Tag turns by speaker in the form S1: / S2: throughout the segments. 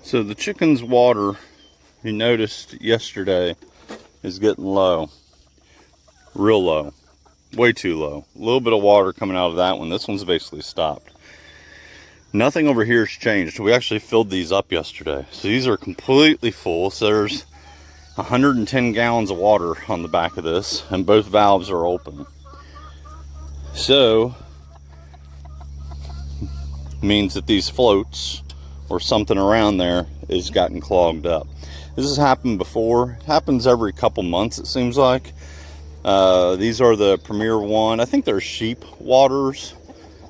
S1: So the chicken's water, you noticed yesterday, is getting low. Real low. Way too low. A little bit of water coming out of that one. This one's basically stopped. Nothing over here has changed. We actually filled these up yesterday. So these are completely full. So there's 110 gallons of water on the back of this, and both valves are open. So means that these floats or something around there is gotten clogged up. This has happened before. It happens every couple months, it seems like. These are the Premier One. I think they're sheep waters,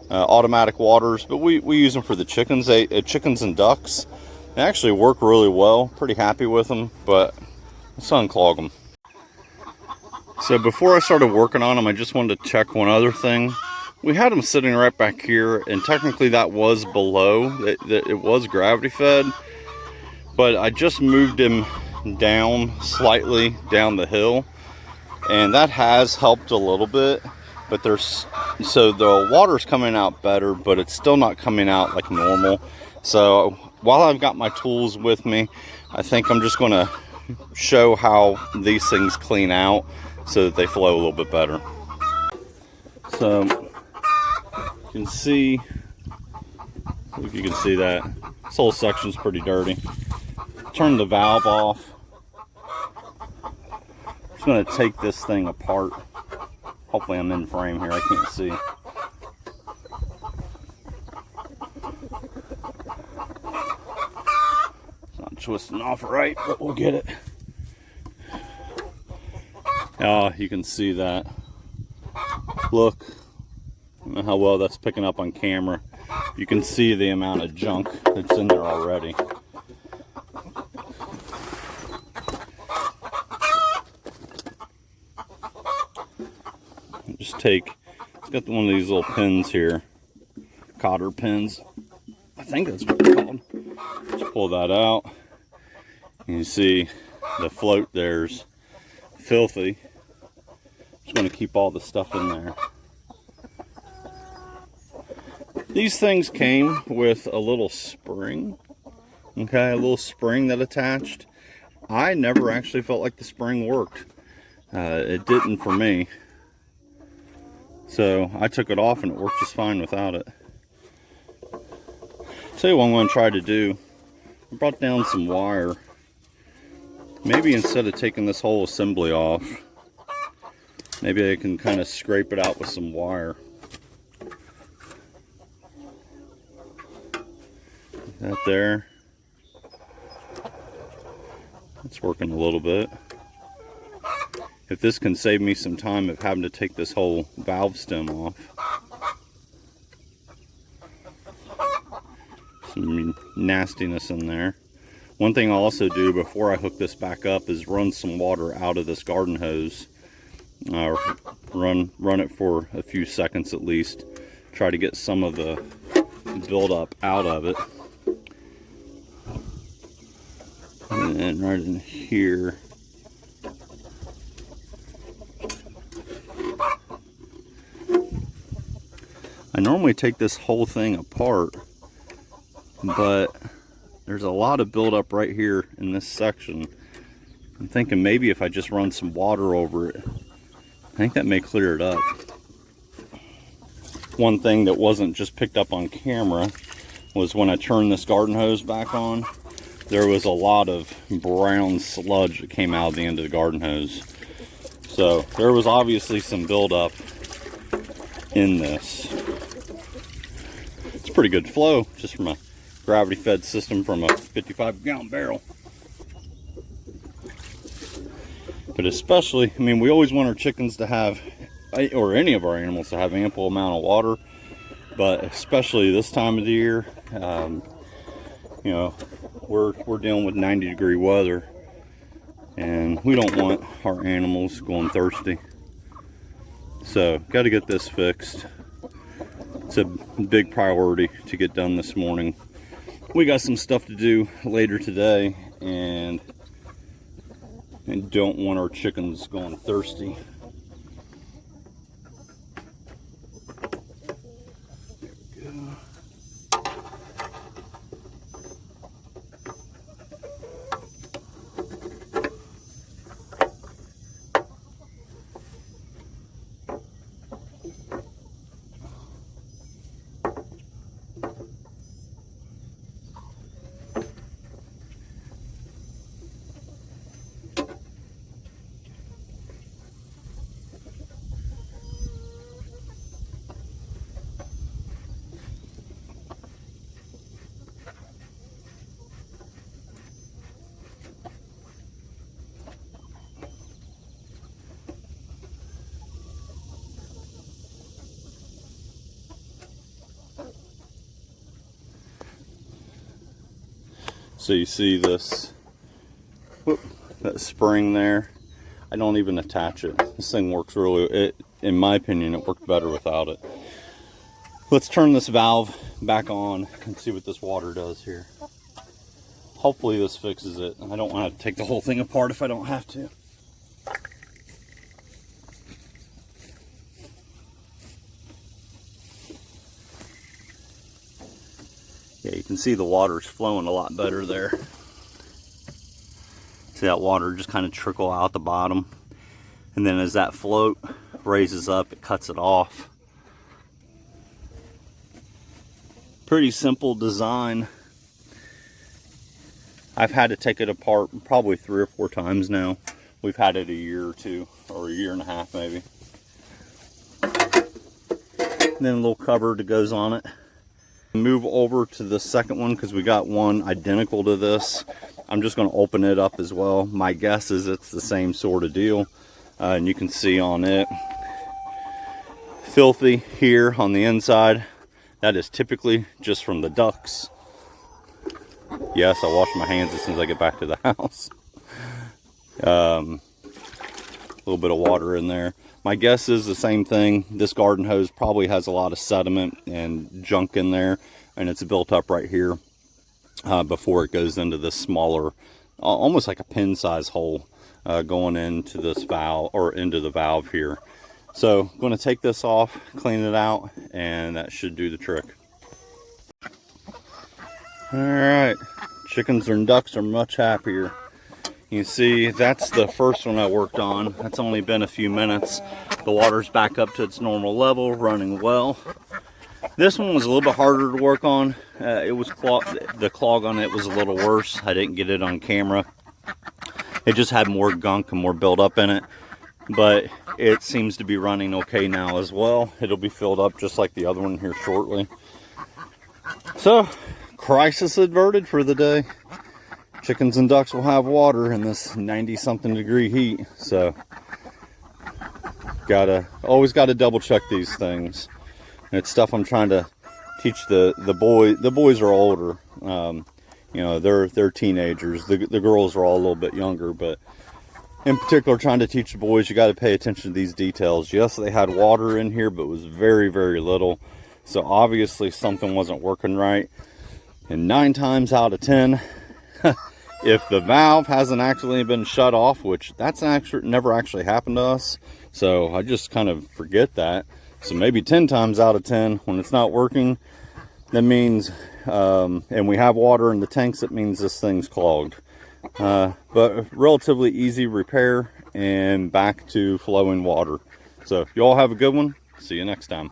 S1: automatic waters, but we use them for the chickens. Chickens and ducks. They actually work really well. Pretty happy with them, but let's unclog them. So before I started working on them, I just wanted to check one other thing. We had them sitting right back here, and technically that was below. It was gravity fed, but I just moved him down slightly down the hill, and that has helped a little bit. But so the water's coming out better, but it's still not coming out like normal. So while I've got my tools with me, I think I'm just going to show how these things clean out so that they flow a little bit better. So you can see, if you can see that this whole section's pretty dirty. Turn the valve off. I'm just going to take this thing apart. Hopefully I'm in frame here, I can't see. It's not twisting off right, but we'll get it. Oh, you can see that. Look. I don't know how well that's picking up on camera. You can see the amount of junk that's in there already. Just take, it's got one of these little pins here, cotter pins. I think that's what they're called. Just pull that out. You can see the float there's filthy. Just going to keep all the stuff in there. These things came with a little spring, okay, a little spring that attached. I never actually felt like the spring worked. It didn't for me. So I took it off and it worked just fine without it. Tell you what I'm going to try to do. I brought down some wire. Maybe instead of taking this whole assembly off, maybe I can kind of scrape it out with some wire. That there. It's working a little bit. If this can save me some time of having to take this whole valve stem off. Some nastiness in there. One thing I'll also do before I hook this back up is run some water out of this garden hose. Run it for a few seconds at least. Try to get some of the buildup out of it. And then right in here. I normally take this whole thing apart, but there's a lot of buildup right here in this section. I'm thinking maybe if I just run some water over it, I think that may clear it up. One thing that wasn't just picked up on camera was when I turned this garden hose back on, there was a lot of brown sludge that came out of the end of the garden hose. So there was obviously some buildup in this. It's pretty good flow just from a gravity fed system from a 55-gallon barrel. But especially, I mean, we always want our chickens to have, or any of our animals to have ample amount of water, but especially this time of the year, you know, we're dealing with 90-degree weather, and we don't want our animals going thirsty. So, got to get this fixed. It's a big priority to get done this morning. We got some stuff to do later today, and don't want our chickens going thirsty. There we go. So you see this, whoop, that spring there. I don't even attach it. This thing works really, in my opinion, it worked better without it. Let's turn this valve back on and see what this water does here. Hopefully this fixes it. I don't want to take the whole thing apart if I don't have to. Yeah, you can see the water's flowing a lot better there. See that water just kind of trickle out the bottom. And then as that float raises up, it cuts it off. Pretty simple design. I've had to take it apart probably 3 or 4 times now. We've had it a year or 2, or a year and a half maybe. And then a little cover that goes on it. Move over to the second one because we got one identical to this. I'm just going to open it up as well. My guess is it's the same sort of deal. And you can see on it, filthy here on the inside. That is typically just from the ducks. Yes, I wash my hands as soon as I get back to the house. A little bit of water in there. My guess is the same thing. This garden hose probably has a lot of sediment and junk in there, and it's built up right here before it goes into this smaller, almost like a pin size hole going into this valve, or into the valve here. So I'm going to take this off, clean it out, and that should do the trick. All right, chickens and ducks are much happier. You see, that's the first one I worked on. That's only been a few minutes. The water's back up to its normal level, running well. This one was a little bit harder to work on. It was the clog on it was a little worse. I didn't get it on camera. It just had more gunk and more buildup in it. But it seems to be running okay now as well. It'll be filled up just like the other one here shortly. So, crisis averted for the day. Chickens and ducks will have water in this 90-something degree heat. So, always gotta double check these things. And it's stuff I'm trying to teach the boys. The boys are older. You know, they're teenagers. The girls are all a little bit younger, but in particular, trying to teach the boys, you got to pay attention to these details. Yes, they had water in here, but it was very, very little. So obviously something wasn't working right. And 9 times out of 10, if the valve hasn't actually been shut off, which that's never actually happened to us, so I just kind of forget that. So maybe 10 times out of 10, when it's not working, that means, and we have water in the tanks, it means this thing's clogged. But relatively easy repair and back to flowing water. So you all have a good one. See you next time.